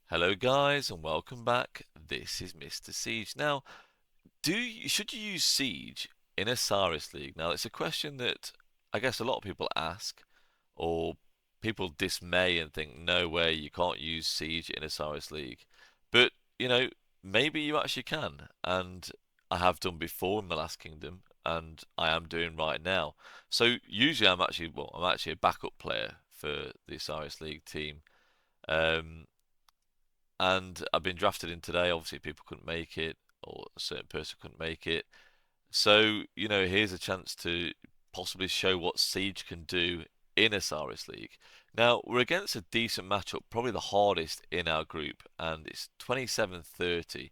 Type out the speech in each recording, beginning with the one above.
Hello guys and welcome back. This is Mr. Siege. Now, should you use Siege in Osiris League? Now, it's a question that I guess a lot of people ask, or people dismay and think, no way, you can't use Siege in Osiris League. But, maybe you actually can, and I have done before in the Last Kingdom, and I am doing right now. So usually I'm actually a backup player for the Osiris League team. Um, and I've been drafted in today. Obviously, people couldn't make it, or a certain person couldn't make it. So, here's a chance to possibly show what Siege can do in Osiris League. Now, we're against a decent matchup, probably the hardest in our group, and it's 27-30.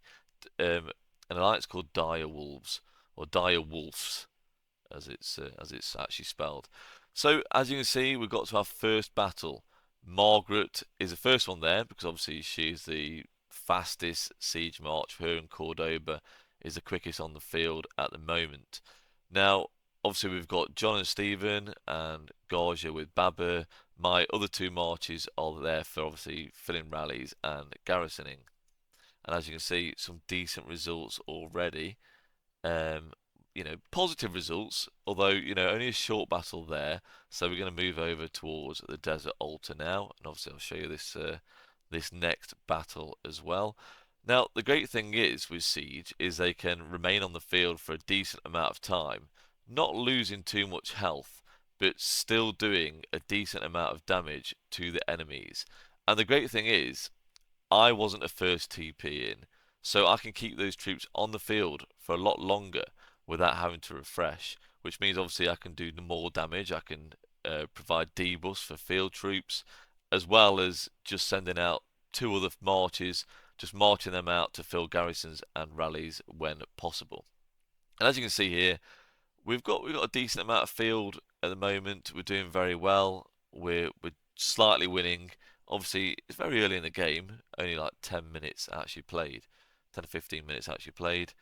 An alliance called Dire Wolves, or Dire Wolves, as it's actually spelled. So, as you can see, we've got to our first battle. Margaret is the first one there because obviously she's the fastest siege march. Her and Cordoba is the quickest on the field at the moment. Now, obviously we've got John and Stephen and Garja with Baba. My other two marches are there for obviously filling rallies and garrisoning. And as you can see, some decent results already. Um, positive results, although, only a short battle there. So we're going to move over towards the desert altar now, and obviously I'll show you this next battle as well. Now, the great thing is with Siege is they can remain on the field for a decent amount of time, not losing too much health, but still doing a decent amount of damage to the enemies. And the great thing is, I wasn't a first TP in, so I can keep those troops on the field for a lot longer without having to refresh, which means obviously I can do more damage. I can provide debuffs for field troops, as well as just sending out two other marches, just marching them out to fill garrisons and rallies when possible. And as you can see here, we've got a decent amount of field at the moment. We're doing very well. We're slightly winning. Obviously, it's very early in the game. Only like 10 minutes actually played, 10 to 15 minutes actually played.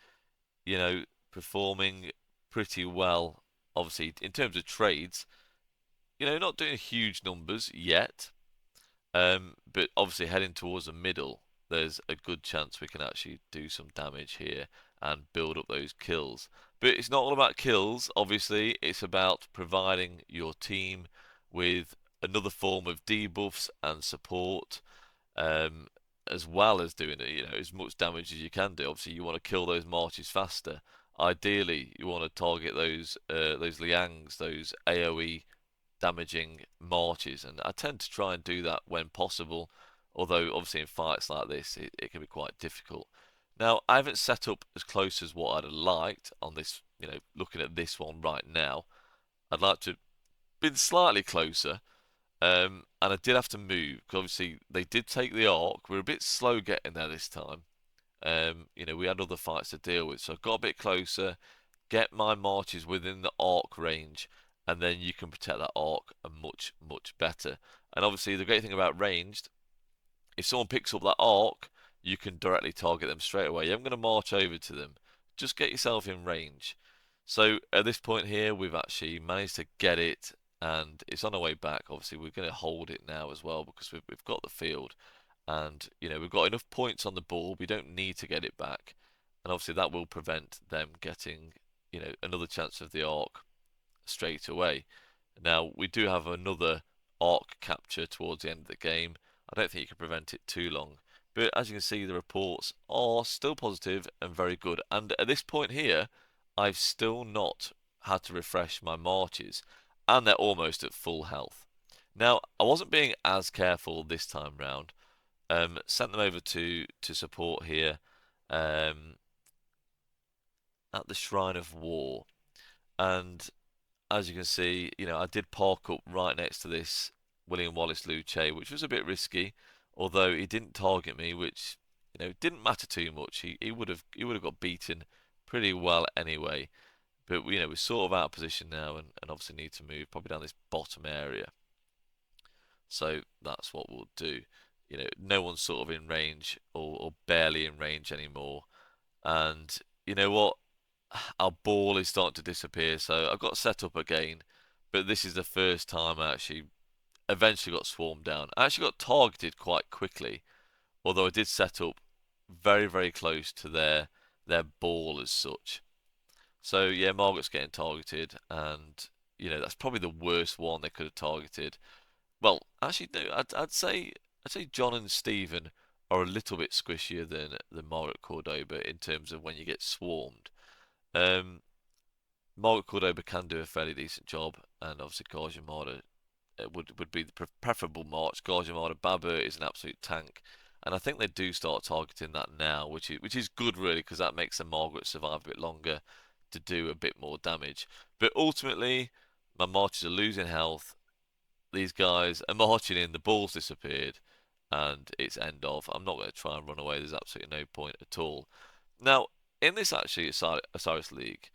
You know, performing pretty well. Obviously, in terms of trades, not doing huge numbers yet. But obviously heading towards the middle, there's a good chance we can actually do some damage here and build up those kills. But it's not all about kills, obviously. It's about providing your team with another form of debuffs and support, um, as well as doing as much damage as you can do. Obviously, you want to kill those marches faster. Ideally, you want to target those liangs, those AOE damaging marches, and I tend to try and do that when possible. Although obviously in fights like this, it can be quite difficult. Now, I haven't set up as close as what I'd have liked on this. Looking at this one right now, I'd like to have been slightly closer. And I did have to move because obviously they did take the arc. We were a bit slow getting there this time. We had other fights to deal with, so I got a bit closer, get my marches within the arc range, and then you can protect that arc much, much better. And obviously, the great thing about ranged, if someone picks up that arc, you can directly target them straight away. You aren't going to march over to them. Just get yourself in range. So at this point here, we've actually managed to get it, and it's on our way back. Obviously, we're going to hold it now as well because we've got the field, and we've got enough points on the ball. We don't need to get it back, and obviously that will prevent them getting another chance of the arc straight away. Now we do have another arc capture towards the end of the game. I don't think you can prevent it too long. But as you can see, the reports are still positive and very good. And at this point here, I've still not had to refresh my marches, and they're almost at full health. Now, I wasn't being as careful this time round. Sent them over to support here um, at the Shrine of War, and as you can see, I did park up right next to this William Wallace Luce, which was a bit risky, although he didn't target me, which didn't matter too much. He would have got beaten pretty well anyway. But we're sort of out of position now, and obviously need to move probably down this bottom area. So that's what we'll do. No one's sort of in range or barely in range anymore. And you know what? Our ball is starting to disappear, so I got set up again. But this is the first time I actually eventually got swarmed down. I actually got targeted quite quickly, although I did set up very, very close to their ball as such. So yeah, Margaret's getting targeted, and that's probably the worst one they could have targeted. Well, actually, no, I'd say John and Stephen are a little bit squishier than Margaret Cordoba in terms of when you get swarmed. Um, Margaret Cordoba can do a fairly decent job, and obviously Garjamada would be the preferable march. Garjamada Baba is an absolute tank, and I think they do start targeting that now, which is good really because that makes the Margaret survive a bit longer to do a bit more damage. But ultimately, my marches are losing health. These guys are marching in, the ball's disappeared, and it's end of. I'm not going to try and run away. There's absolutely no point at all. Now, in this actually Osiris League,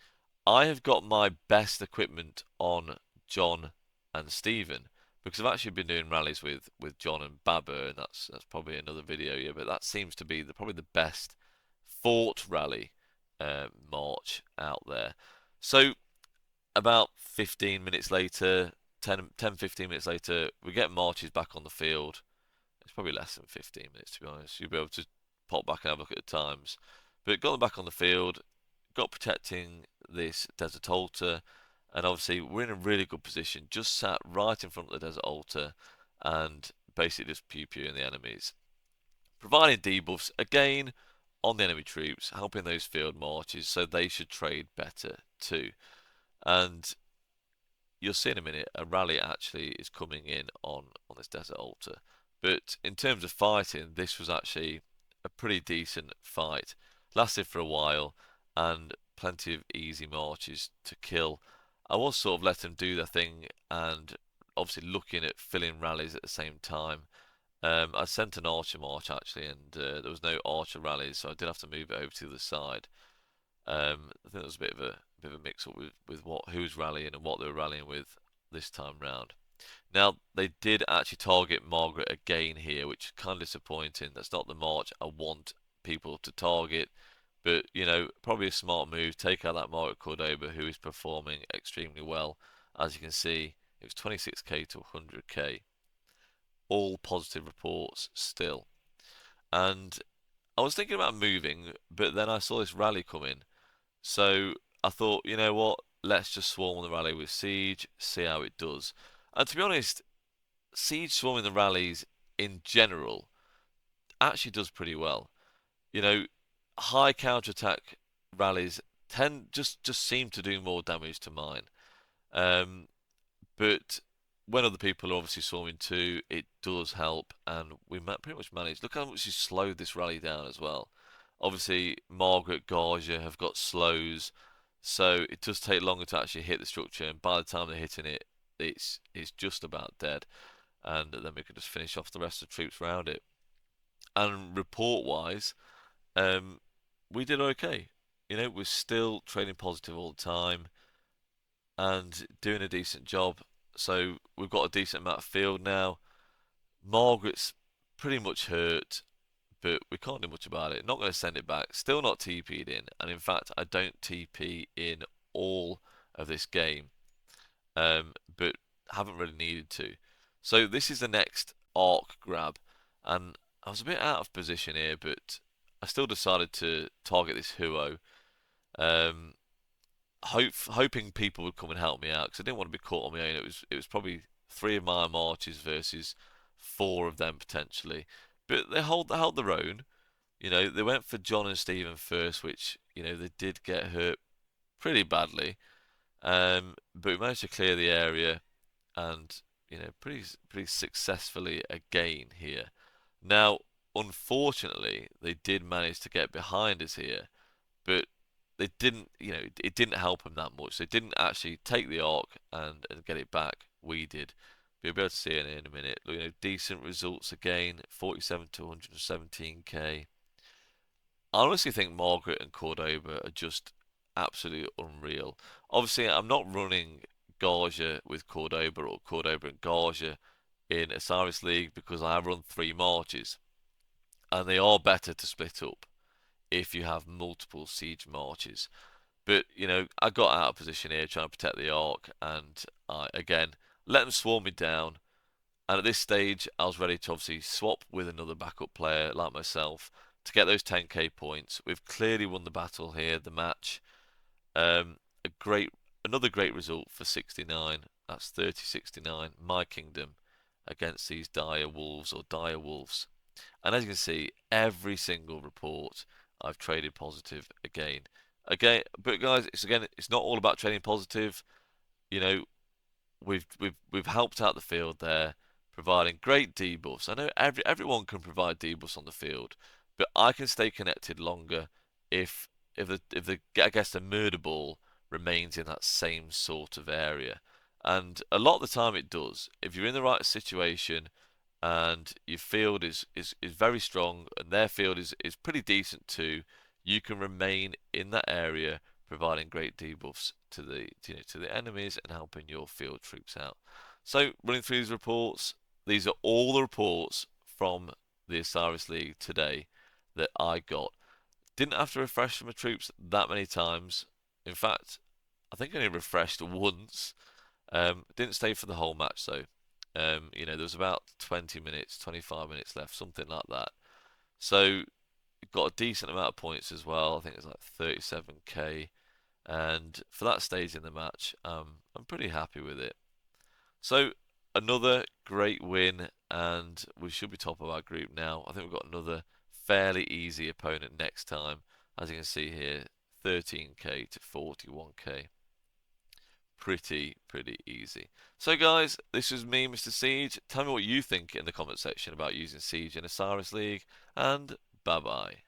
I have got my best equipment on John and Stephen because I've actually been doing rallies with John and Baba, and that's probably another video, yeah. But that seems to be probably the best fort rally march out there. So about 15 minutes later, 15 minutes later, we get marches back on the field. It's probably less than 15 minutes to be honest. You'll be able to pop back and have a look at the times. But got them back on the field, got protecting this desert altar, and obviously we're in a really good position, just sat right in front of the desert altar, and basically just pew-pewing the enemies. Providing debuffs again on the enemy troops, helping those field marches, so they should trade better too. And you'll see in a minute, a rally actually is coming in on this desert altar. But in terms of fighting, this was actually a pretty decent fight. Lasted for a while, and plenty of easy marches to kill. I was sort of letting them do their thing, and obviously looking at filling rallies at the same time. I sent an archer march actually, and there was no archer rallies, so I did have to move it over to the other side. I think there was a bit of a mix up with who was rallying and what they were rallying with this time round. Now they did actually target Margaret again here, which is kind of disappointing. That's not the march I want people to target, but probably a smart move. Take out that Margaret Cordoba, who is performing extremely well. As you can see, it was 26k to 100k. All positive reports still. And I was thinking about moving, but then I saw this rally come in. So I thought, you know what? Let's just swarm the rally with Siege, see how it does. And to be honest, Siege swarming the rallies in general actually does pretty well. You know, high counterattack rallies tend just seem to do more damage to mine. Um, but when other people are obviously swarming too, it does help, and we pretty much managed. Look how much she slowed this rally down as well. Obviously, Margaret, Garja have got slows, so it does take longer to actually hit the structure, and by the time they're hitting it, it's just about dead, and then we can just finish off the rest of the troops around it. And report-wise, um, we did okay. We're still trading positive all the time and doing a decent job. So we've got a decent amount of field now. Margaret's pretty much hurt, but we can't do much about it. Not going to send it back. Still not TP'd in, and in fact, I don't TP in all of this game, but haven't really needed to. So this is the next arc grab, and I was a bit out of position here, but I still decided to target this Huo. Um, hoping people would come and help me out because I didn't want to be caught on my own. It was probably three of my marches versus four of them potentially, but they held their own. They went for John and Stephen first, which they did get hurt pretty badly. But we managed to clear the area, and pretty successfully again here. Now, unfortunately, they did manage to get behind us here, but they didn't, it didn't help them that much. They didn't actually take the arc and get it back. We did. You'll be able to see it in a minute. Decent results again, 47 to 117k. I honestly think Margaret and Cordoba are just absolutely unreal. Obviously, I'm not running Garja with Cordoba or Cordoba and Garja in Osiris League because I have run three marches, and they are better to split up if you have multiple siege marches. But I got out of position here trying to protect the arc, and I again let them swarm me down. And at this stage, I was ready to obviously swap with another backup player like myself to get those 10k points. We've clearly won the battle here, the match. Um, a great, another great result for 69. That's 30-69. My kingdom against these dire wolves or dire wolves. And as you can see, every single report I've traded positive again. But guys, it's not all about trading positive. You know, we've helped out the field there, providing great debuffs. I know everyone can provide debuffs on the field, but I can stay connected longer if if the I guess the murder ball remains in that same sort of area. And a lot of the time it does. If you're in the right situation and your field is very strong and their field is pretty decent too, you can remain in that area providing great debuffs to the enemies and helping your field troops out. So running through these reports, these are all the reports from the Osiris League today that I got. Didn't have to refresh my troops that many times. In fact, I think I only refreshed once. Didn't stay for the whole match though. There was about 20 minutes, 25 minutes left, something like that. So got a decent amount of points as well. I think it was like 37k. And for that stage in the match, I'm pretty happy with it. So another great win, and we should be top of our group now. I think we've got another fairly easy opponent next time. As you can see here, 13k to 41k. Pretty easy. So guys, this was me, Mr. Siege. Tell me what you think in the comment section about using Siege in Osiris League, and bye bye.